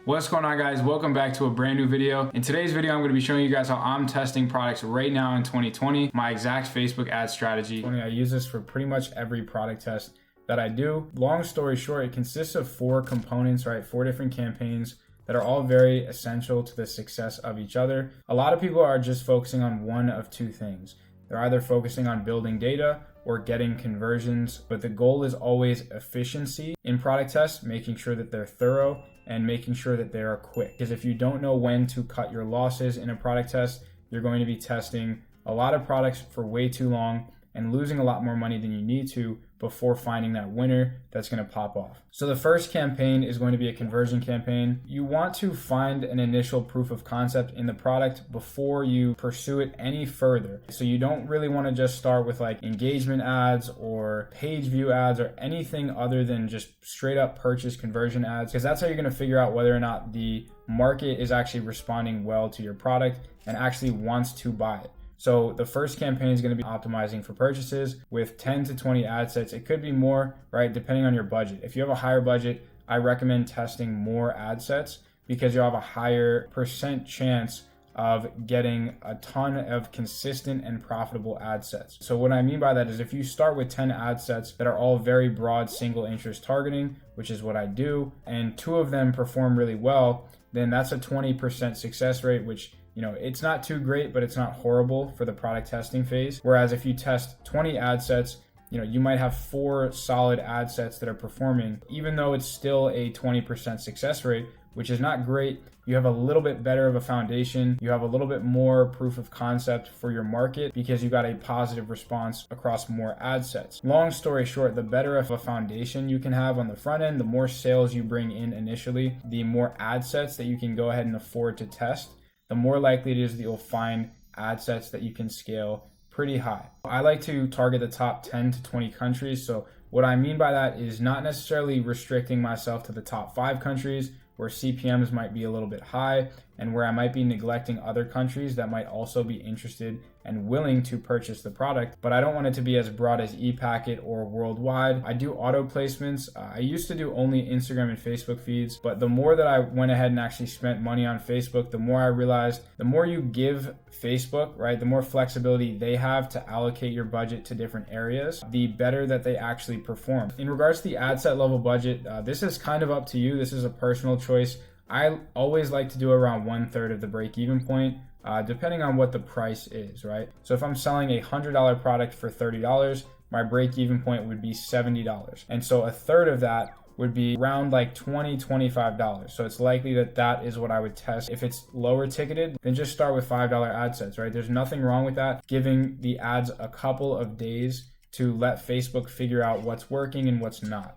What's going on, guys? Welcome back to a brand new video. In today's video, I'm going to be showing you guys how I'm testing products right now in 2020, my exact Facebook ad strategy. I use this for pretty much every product test that I do. Long story short, it consists of 4 components, right? 4 different campaigns that are all very essential to the success of each other. A lot of people are just focusing on one of 2 things. They're either focusing on building data or getting conversions, but the goal is always efficiency in product tests, making sure that they're thorough and making sure that they are quick. Because if you don't know when to cut your losses in a product test, you're going to be testing a lot of products for way too long and losing a lot more money than you need to before finding that winner that's going to pop off. So the first campaign is going to be a conversion campaign. You want to find an initial proof of concept in the product before you pursue it any further. So you don't really want to just start with like engagement ads or page view ads or anything other than just straight up purchase conversion ads, because that's how you're going to figure out whether or not the market is actually responding well to your product and actually wants to buy it. So the first campaign is going to be optimizing for purchases with 10 to 20 ad sets. It could be more, right? Depending on your budget. If you have a higher budget, I recommend testing more ad sets because you'll have a higher percent chance of getting a ton of consistent and profitable ad sets. So what I mean by that is if you start with 10 ad sets that are all very broad single interest targeting, which is what I do, and 2 of them perform really well, then that's a 20% success rate, which it's not too great, but it's not horrible for the product testing phase. Whereas if you test 20 ad sets, you might have 4 solid ad sets that are performing, even though it's still a 20% success rate, which is not great. You have a little bit better of a foundation. You have a little bit more proof of concept for your market because you got a positive response across more ad sets. Long story short, the better of a foundation you can have on the front end, the more sales you bring in initially, the more ad sets that you can go ahead and afford to test, the more likely it is that you'll find ad sets that you can scale pretty high. I like to target the top 10 to 20 countries. So what I mean by that is not necessarily restricting myself to the top 5 countries where CPMs might be a little bit high and where I might be neglecting other countries that might also be interested and willing to purchase the product. But I don't want it to be as broad as ePacket or worldwide. I do auto placements. I used to do only Instagram and Facebook feeds, but the more that I went ahead and actually spent money on Facebook, the more I realized the more you give Facebook, right, the more flexibility they have to allocate your budget to different areas, the better that they actually perform. In regards to the ad set level budget, this is kind of up to you. This is a personal choice. I always like to do around 1/3 of the break-even point, depending on what the price is, right? So if I'm selling a $100 product for $30, my break-even point would be $70. And so 1/3 of that would be around like $20, $25. So it's likely that that is what I would test. If it's lower ticketed, then just start with $5 ad sets, right? There's nothing wrong with that. Giving the ads a couple of days to let Facebook figure out what's working and what's not.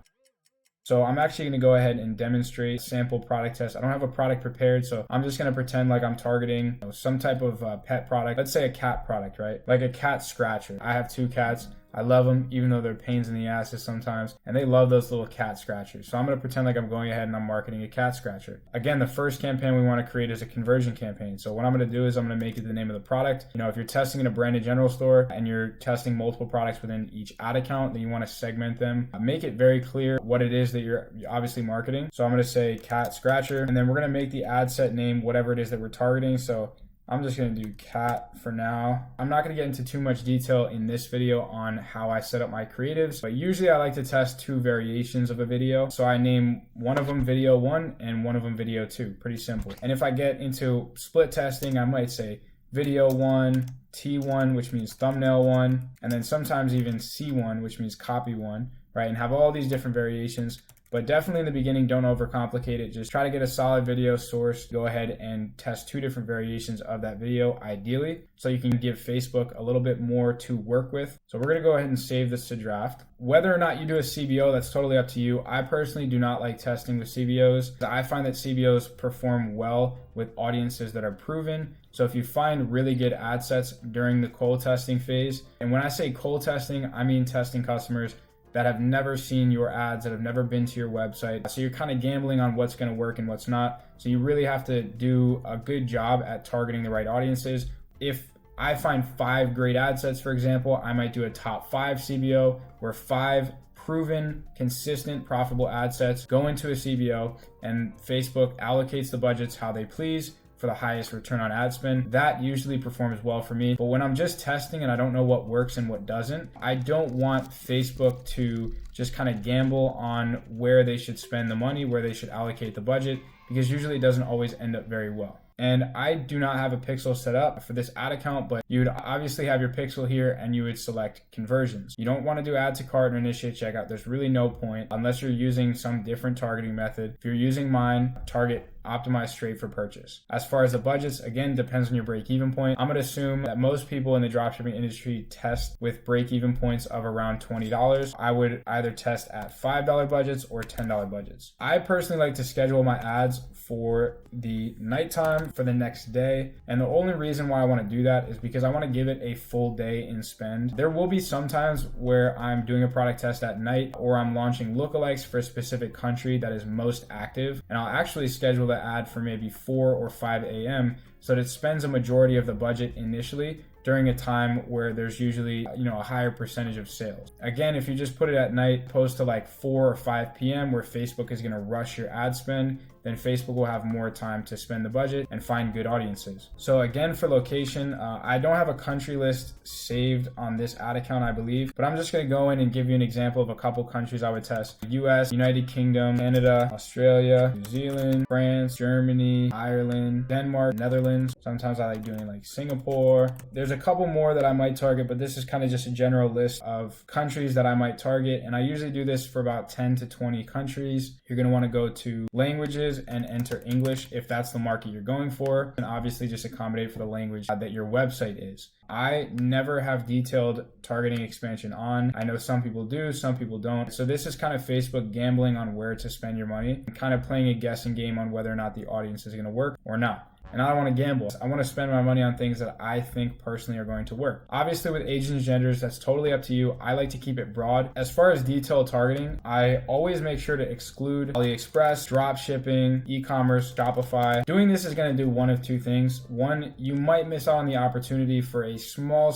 So I'm actually going to go ahead and demonstrate a sample product test. I don't have a product prepared, so I'm just going to pretend like I'm targeting some type of pet product. Let's say a cat product, right? Like a cat scratcher. I have 2 cats. I love them, even though they're pains in the asses sometimes, and they love those little cat scratchers. So I'm going to pretend like I'm going ahead and I'm marketing a cat scratcher. Again, the first campaign we want to create is a conversion campaign. So what I'm going to do is I'm going to make it the name of the product. If you're testing in a branded general store and you're testing multiple products within each ad account, then you want to segment them. Make it very clear what it is that you're obviously marketing. So I'm going to say cat scratcher, and then we're going to make the ad set name whatever it is that we're targeting. So I'm just going to do cat for now. I'm not going to get into too much detail in this video on how I set up my creatives, but usually I like to test 2 variations of a video. So I name one of them video 1 and one of them video 2. Pretty simple. And if I get into split testing, I might say video 1, T1, which means thumbnail 1, and then sometimes even C1, which means copy 1, right? And have all these different variations. But definitely in the beginning, don't overcomplicate it. Just try to get a solid video source. Go ahead and test 2 different variations of that video, ideally, so you can give Facebook a little bit more to work with. So we're gonna go ahead and save this to draft. Whether or not you do a CBO, that's totally up to you. I personally do not like testing with CBOs. I find that CBOs perform well with audiences that are proven. So if you find really good ad sets during the cold testing phase, and when I say cold testing, I mean testing customers that have never seen your ads, that have never been to your website. So you're kind of gambling on what's going to work and what's not. So you really have to do a good job at targeting the right audiences. If I find 5 great ad sets, for example, I might do a top 5 CBO where 5 proven, consistent, profitable ad sets go into a CBO, and Facebook allocates the budgets how they please for the highest return on ad spend. That usually performs well for me. But when I'm just testing and I don't know what works and what doesn't, I don't want Facebook to just kind of gamble on where they should spend the money, where they should allocate the budget, because usually it doesn't always end up very well. And I do not have a pixel set up for this ad account, but you would obviously have your pixel here and you would select conversions. You don't want to do add to cart or initiate checkout. There's really no point unless you're using some different targeting method. If you're using mine, target optimize straight for purchase. As far as the budgets, again, depends on your break-even point. I'm going to assume that most people in the dropshipping industry test with break-even points of around $20. I would either test at $5 budgets or $10 budgets. I personally like to schedule my ads for the nighttime for the next day. And the only reason why I want to do that is because I want to give it a full day in spend. There will be some times where I'm doing a product test at night, or I'm launching lookalikes for a specific country that is most active. And I'll actually schedule the ad for maybe 4 or 5 a.m. so that it spends a majority of the budget initially during a time where there's usually, a higher percentage of sales. Again, if you just put it at night, post to like 4 or 5 p.m. where Facebook is going to rush your ad spend, then Facebook will have more time to spend the budget and find good audiences. So again, for location, I don't have a country list saved on this ad account, I believe, but I'm just going to go in and give you an example of a couple countries I would test: US, United Kingdom, Canada, Australia, New Zealand, France, Germany, Ireland, Denmark, Netherlands. Sometimes I like doing like Singapore. There's a couple more that I might target, but this is kind of just a general list of countries that I might target. And I usually do this for about 10 to 20 countries. You're going to want to go to languages and enter English if that's the market you're going for, and obviously just accommodate for the language that your website is. I never have detailed targeting expansion on. I know some people do, some people don't. So this is kind of Facebook gambling on where to spend your money and kind of playing a guessing game on whether or not the audience is going to work or not. And I don't want to gamble. I want to spend my money on things that I think personally are going to work. Obviously with ages and genders, that's totally up to you. I like to keep it broad. As far as detailed targeting, I always make sure to exclude AliExpress, dropshipping, e-commerce, Shopify. Doing this is going to do one of two things. One, you might miss out on the opportunity for a small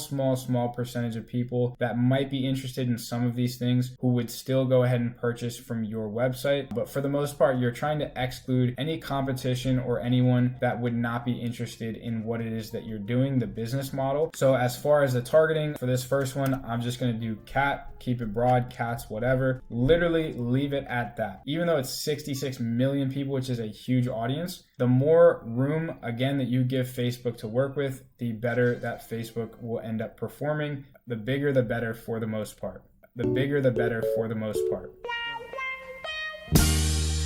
percentage of people that might be interested in some of these things who would still go ahead and purchase from your website. But for the most part, you're trying to exclude any competition or anyone that would not be interested in what it is that you're doing, the business model. So as far as the targeting for this first one, I'm just going to do cat, keep it broad, cats, whatever. Literally leave it at that. Even though it's 66 million people, which is a huge audience, the more room, again, that you give Facebook to work with, the better that Facebook will end up performing. The bigger, the better for the most part. The bigger, the better for the most part.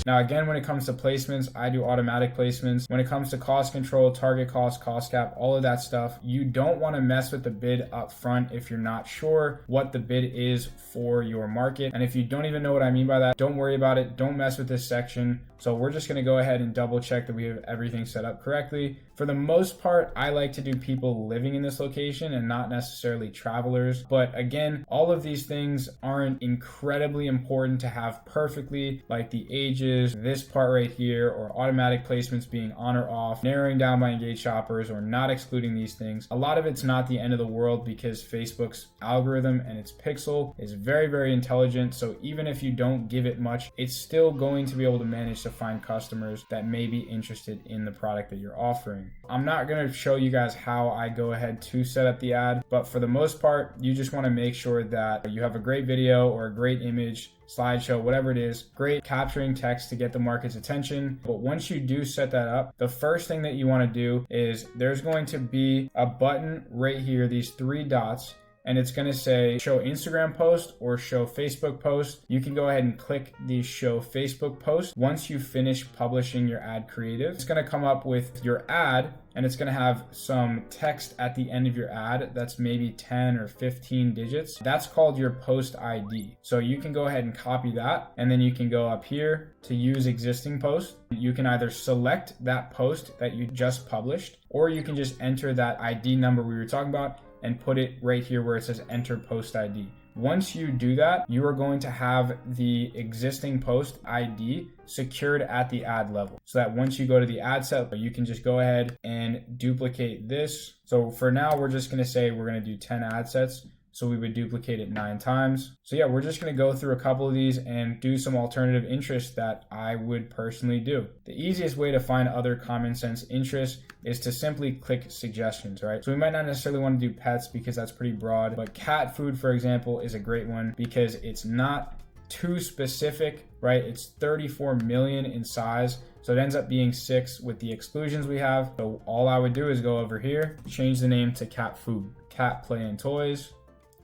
Now, again, when it comes to placements, I do automatic placements. When it comes to cost control, target cost, cost cap, all of that stuff, you don't want to mess with the bid up front if you're not sure what the bid is for your market. And if you don't even know what I mean by that, don't worry about it. Don't mess with this section. So we're just going to go ahead and double check that we have everything set up correctly. For the most part, I like to do people living in this location and not necessarily travelers. But again, all of these things aren't incredibly important to have perfectly, like the ages, this part right here, or automatic placements being on or off, narrowing down by engaged shoppers, or not excluding these things. A lot of it's not the end of the world because Facebook's algorithm and its pixel is very, very intelligent. So even if you don't give it much, it's still going to be able to manage to find customers that may be interested in the product that you're offering. I'm not going to show you guys how I go ahead to set up the ad, but for the most part, you just want to make sure that you have a great video or a great image, slideshow, whatever it is, great capturing text to get the market's attention. But once you do set that up, the first thing that you want to do is there's going to be a button right here, these 3 dots, and it's going to say show Instagram post or show Facebook post. You can go ahead and click the show Facebook post. Once you finish publishing your ad creative, it's going to come up with your ad, and it's going to have some text at the end of your ad that's maybe 10 or 15 digits. That's called your post ID. So you can go ahead and copy that, and then you can go up here to use existing post. You can either select that post that you just published, or you can just enter that ID number we were talking about and put it right here where it says enter post ID. Once you do that, you are going to have the existing post ID secured at the ad level, so that once you go to the ad set, you can just go ahead and duplicate this. So for now, we're just going to say we're going to do 10 ad sets. So we would duplicate it 9 times. So yeah, we're just gonna go through a couple of these and do some alternative interests that I would personally do. The easiest way to find other common sense interests is to simply click suggestions, right? So we might not necessarily want to do pets because that's pretty broad, but cat food, for example, is a great one because it's not too specific, right? It's 34 million in size. So it ends up being 6 with the exclusions we have. So all I would do is go over here, change the name to cat food. Cat play and toys.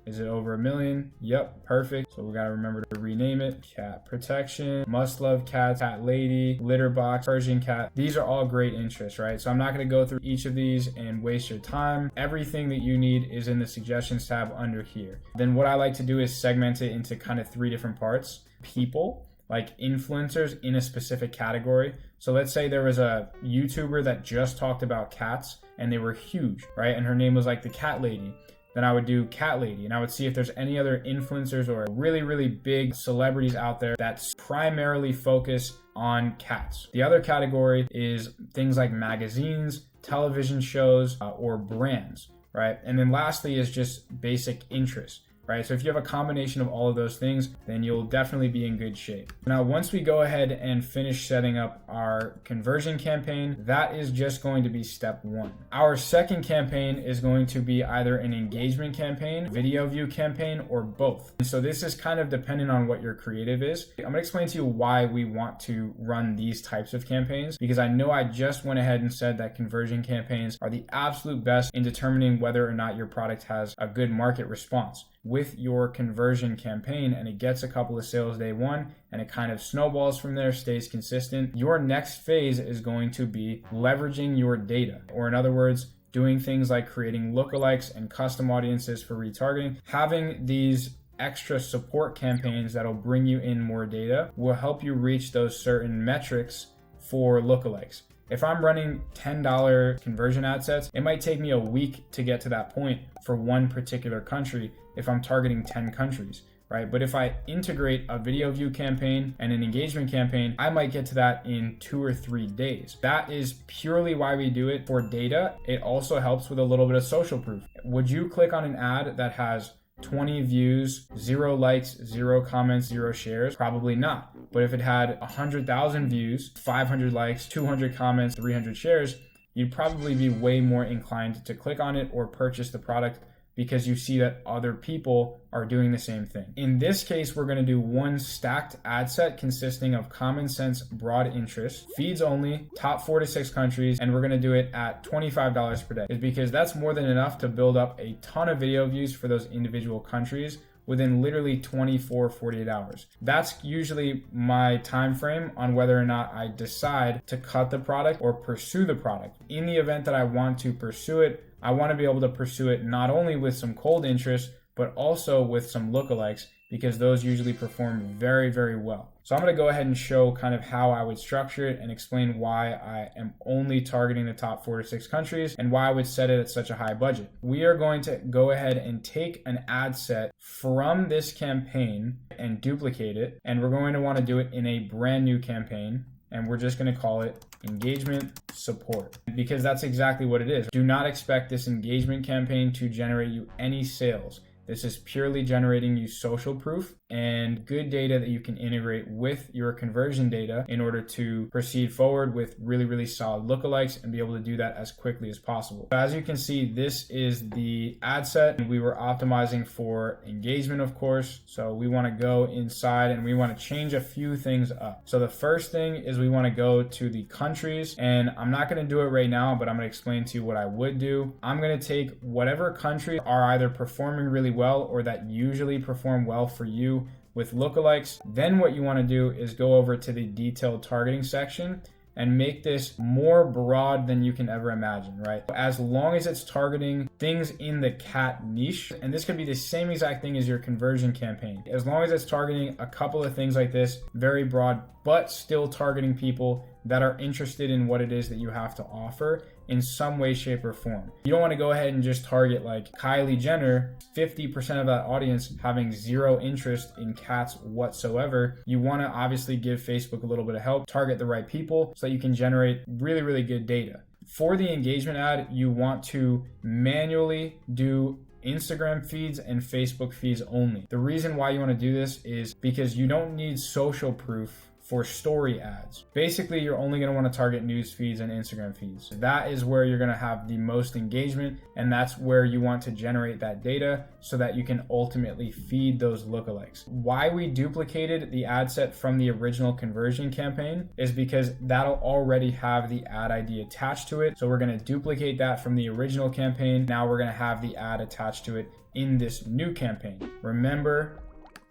Is it over 1 million? Yep, perfect. So we gotta remember to rename it. Cat protection, must love cats, cat lady, litter box, Persian cat. These are all great interests, right? So I'm not gonna go through each of these and waste your time. Everything that you need is in the suggestions tab under here. Then what I like to do is segment it into kind of 3 different parts. People, like influencers in a specific category. So let's say there was a YouTuber that just talked about cats and they were huge, right? And her name was like the cat lady. Then I would do cat lady and I would see if there's any other influencers or really, really big celebrities out there that's primarily focused on cats. The other category is things like magazines, television shows, or brands, right? And then lastly is just basic interests. Right? So if you have a combination of all of those things, then you'll definitely be in good shape. Now, once we go ahead and finish setting up our conversion campaign, that is just going to be step 1. Our second campaign is going to be either an engagement campaign, video view campaign, or both. And so this is kind of dependent on what your creative is. I'm gonna explain to you why we want to run these types of campaigns, because I know I just went ahead and said that conversion campaigns are the absolute best in determining whether or not your product has a good market response. With your conversion campaign and it gets a couple of sales day 1 and it kind of snowballs from there, stays consistent, your next phase is going to be leveraging your data, or in other words, doing things like creating lookalikes and custom audiences for retargeting. Having these extra support campaigns that'll bring you in more data will help you reach those certain metrics for lookalikes. If I'm running $10 conversion ad sets, it might take me a week to get to that point for one particular country if I'm targeting 10 countries, right? But if I integrate a video view campaign and an engagement campaign, I might get to that in 2 or 3 days. That is purely why we do it for data. It also helps with a little bit of social proof. Would you click on an ad that has 20 views, 0 likes, 0 comments, 0 shares? Probably not. But if it had 100,000 views, 500 likes, 200 comments, 300 shares, you'd probably be way more inclined to click on it or purchase the product because you see that other people are doing the same thing. In this case, we're gonna do one stacked ad set consisting of common sense, broad interest, feeds only, top 4 to 6 countries, and we're gonna do it at $25 per day. It's because that's more than enough to build up a ton of video views for those individual countries within literally 24, 48 hours. That's usually my time frame on whether or not I decide to cut the product or pursue the product. In the event that I want to pursue it, I want to be able to pursue it not only with some cold interest, but also with some lookalikes, because those usually perform very, very well. So I'm going to go ahead and show kind of how I would structure it and explain why I am only targeting the top 4 to 6 countries and why I would set it at such a high budget. We are going to go ahead and take an ad set from this campaign and duplicate it. And we're going to want to do it in a brand new campaign. And we're just going to call it engagement support, because that's exactly what it is. Do not expect this engagement campaign to generate you any sales. This is purely generating you social proof and good data that you can integrate with your conversion data in order to proceed forward with really, really solid lookalikes and be able to do that as quickly as possible. So as you can see, this is the ad set, and we were optimizing for engagement, of course. So we want to go inside and we want to change a few things up. So the first thing is we want to go to the countries, and I'm not going to do it right now, but I'm going to explain to you what I would do. I'm going to take whatever countries are either performing really well or that usually perform well for you with lookalikes. Then what you want to do is go over to the detailed targeting section and make this more broad than you can ever imagine, right? As long as it's targeting things in the cat niche, and this could be the same exact thing as your conversion campaign. As long as it's targeting a couple of things like this, very broad, but still targeting people that are interested in what it is that you have to offer in some way, shape, or form. You don't want to go ahead and just target like Kylie Jenner, 50% of that audience having 0 interest in cats whatsoever. You want to obviously give Facebook a little bit of help, target the right people so that you can generate really, really good data. For the engagement ad, you want to manually do Instagram feeds and Facebook feeds only. The reason why you want to do this is because you don't need social proof for story ads. Basically, you're only going to want to target news feeds and Instagram feeds. That is where you're going to have the most engagement, and that's where you want to generate that data so that you can ultimately feed those lookalikes. Why we duplicated the ad set from the original conversion campaign is because that'll already have the ad ID attached to it. So we're going to duplicate that from the original campaign. Now we're going to have the ad attached to it in this new campaign. Remember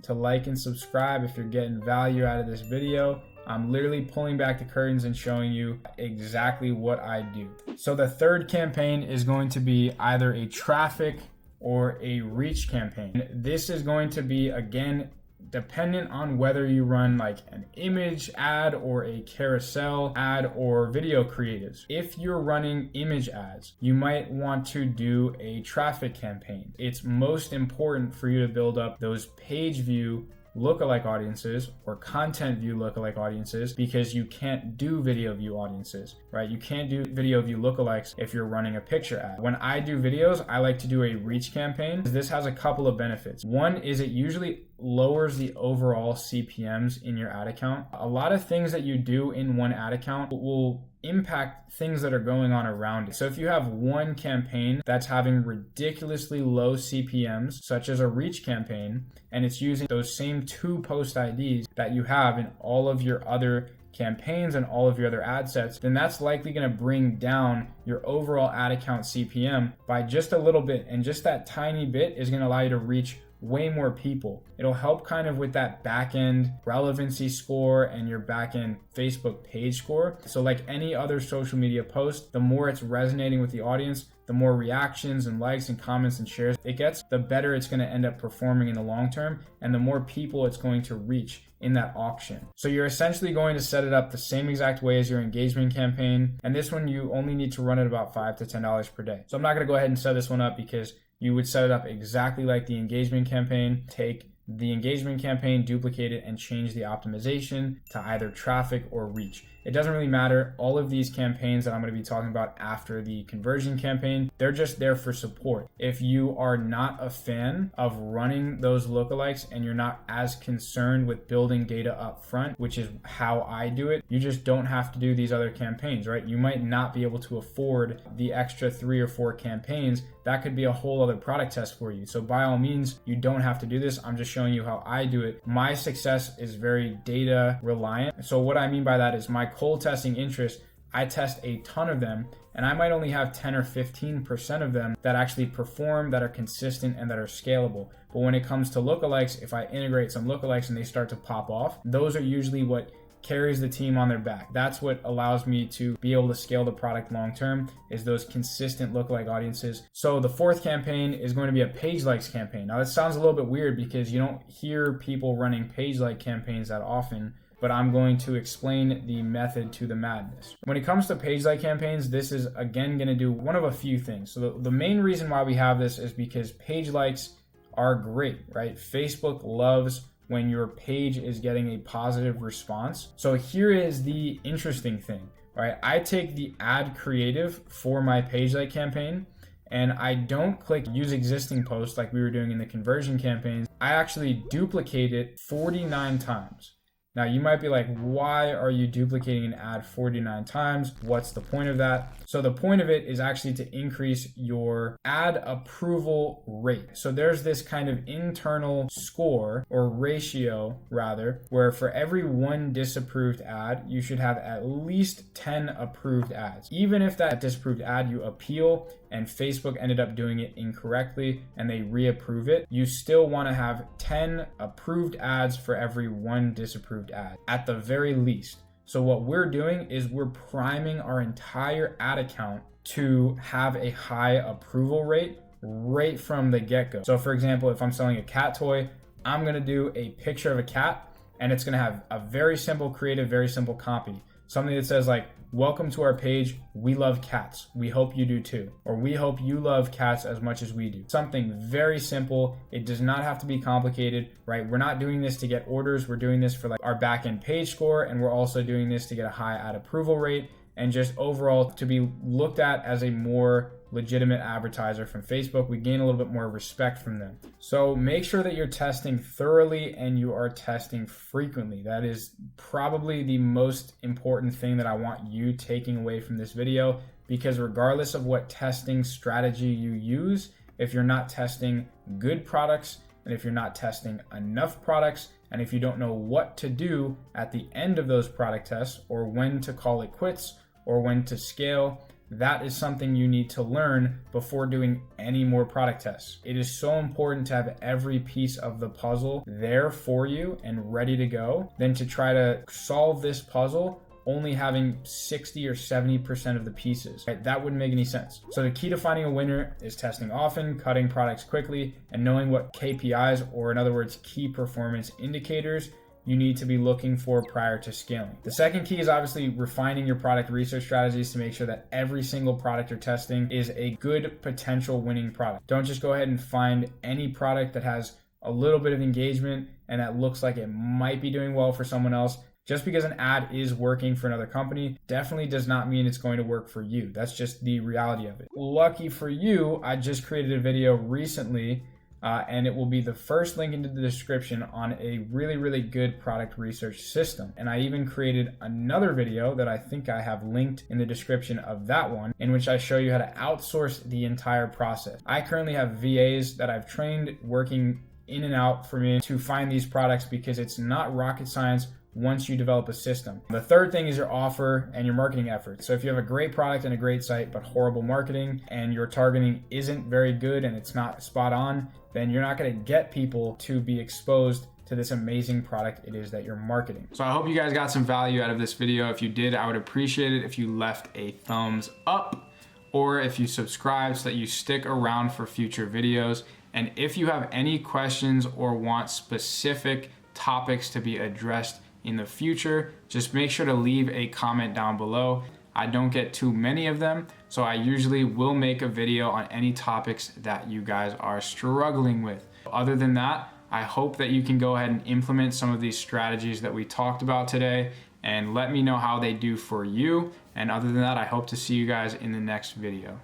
to like and subscribe if you're getting value out of this video. I'm literally pulling back the curtains and showing you exactly what I do. So the third campaign is going to be either a traffic or a reach campaign. This is going to be, again, dependent on whether you run like an image ad or a carousel ad or video creatives. If you're running image ads, you might want to do a traffic campaign. It's most important for you to build up those page view lookalike audiences or content view lookalike audiences, because you can't do video view audiences, right? You can't do video view lookalikes if you're running a picture ad. When I do videos, I like to do a reach campaign. This has a couple of benefits. One is it usually lowers the overall CPMs in your ad account. A lot of things that you do in one ad account will impact things that are going on around it. So if you have one campaign that's having ridiculously low CPMs, such as a reach campaign, and it's using those same 2 post IDs that you have in all of your other campaigns and all of your other ad sets, then that's likely going to bring down your overall ad account CPM by just a little bit. And just that tiny bit is going to allow you to reach way more people. It'll help kind of with that back-end relevancy score and your back-end Facebook page score. So like any other social media post, the more it's resonating with the audience, the more reactions and likes and comments and shares it gets, the better it's going to end up performing in the long term, and the more people it's going to reach in that auction. So you're essentially going to set it up the same exact way as your engagement campaign. And this one, you only need to run it about $5 to $10 per day. So I'm not going to go ahead and set this one up, because you would set it up exactly like the engagement campaign. Take the engagement campaign, duplicate it, and change the optimization to either traffic or reach. It doesn't really matter. All of these campaigns that I'm going to be talking about after the conversion campaign, they're just there for support. If you are not a fan of running those lookalikes and you're not as concerned with building data up front, which is how I do it, you just don't have to do these other campaigns, right? You might not be able to afford the extra 3 or 4 campaigns. That could be a whole other product test for you. So by all means, you don't have to do this. I'm just showing you how I do it. My success is very data reliant. So what I mean by that is my cold testing interest, I test a ton of them, and I might only have 10 or 15% of them that actually perform, that are consistent, and that are scalable. But when it comes to lookalikes, if I integrate some lookalikes and they start to pop off, those are usually what carries the team on their back. That's what allows me to be able to scale the product long term, is those consistent lookalike audiences. So the fourth campaign is going to be a page likes campaign. Now that sounds a little bit weird because you don't hear people running page like campaigns that often, but I'm going to explain the method to the madness. When it comes to page like campaigns, this is again going to do one of a few things. So the main reason why we have this is because page likes are great, right? Facebook loves when your page is getting a positive response. So here is the interesting thing, right? I take the ad creative for my page like campaign, and I don't click use existing post like we were doing in the conversion campaigns. I actually duplicate it 49 times. Now you might be like, why are you duplicating an ad 49 times? What's the point of that? So the point of it is actually to increase your ad approval rate. So there's this kind of internal score, or ratio rather, where for every 1 disapproved ad, you should have at least 10 approved ads. Even if that disapproved ad you appeal and Facebook ended up doing it incorrectly and they reapprove it, you still want to have 10 approved ads for every 1 disapproved ad at the very least. So what we're doing is we're priming our entire ad account to have a high approval rate right from the get-go. So for example, if I'm selling a cat toy, I'm going to do a picture of a cat, and it's going to have a very simple creative, very simple copy. Something that says like, welcome to our page. We love cats. We hope you do too. Or we hope you love cats as much as we do. Something very simple. It does not have to be complicated, right? We're not doing this to get orders. We're doing this for like our back-end page score. And we're also doing this to get a high ad approval rate and just overall to be looked at as a more legitimate advertiser from Facebook, we gain a little bit more respect from them. So make sure that you're testing thoroughly and you are testing frequently. That is probably the most important thing that I want you taking away from this video, because regardless of what testing strategy you use, if you're not testing good products, and if you're not testing enough products, and if you don't know what to do at the end of those product tests, or when to call it quits, or when to scale, that is something you need to learn before doing any more product tests. It is so important to have every piece of the puzzle there for you and ready to go than to try to solve this puzzle only having 60 or 70% of the pieces. Right? That wouldn't make any sense. So the key to finding a winner is testing often, cutting products quickly, and knowing what KPIs, or in other words, key performance indicators, you need to be looking for prior to scaling. The second key is obviously refining your product research strategies to make sure that every single product you're testing is a good potential winning product. Don't just go ahead and find any product that has a little bit of engagement and that looks like it might be doing well for someone else. Just because an ad is working for another company definitely does not mean it's going to work for you. That's just the reality of it. Lucky for you, I just created a video recently and it will be the first link into the description on a really, really good product research system. And I even created another video that I think I have linked in the description of that one, in which I show you how to outsource the entire process. I currently have VAs that I've trained working in and out for me to find these products, because it's not rocket science once you develop a system. The third thing is your offer and your marketing efforts. So if you have a great product and a great site, but horrible marketing, and your targeting isn't very good and it's not spot on, then you're not gonna get people to be exposed to this amazing product it is that you're marketing. So I hope you guys got some value out of this video. If you did, I would appreciate it if you left a thumbs up, or if you subscribe so that you stick around for future videos. And if you have any questions or want specific topics to be addressed in the future, just make sure to leave a comment down below. I don't get too many of them, so I usually will make a video on any topics that you guys are struggling with. Other than that, I hope that you can go ahead and implement some of these strategies that we talked about today and let me know how they do for you. And other than that, I hope to see you guys in the next video.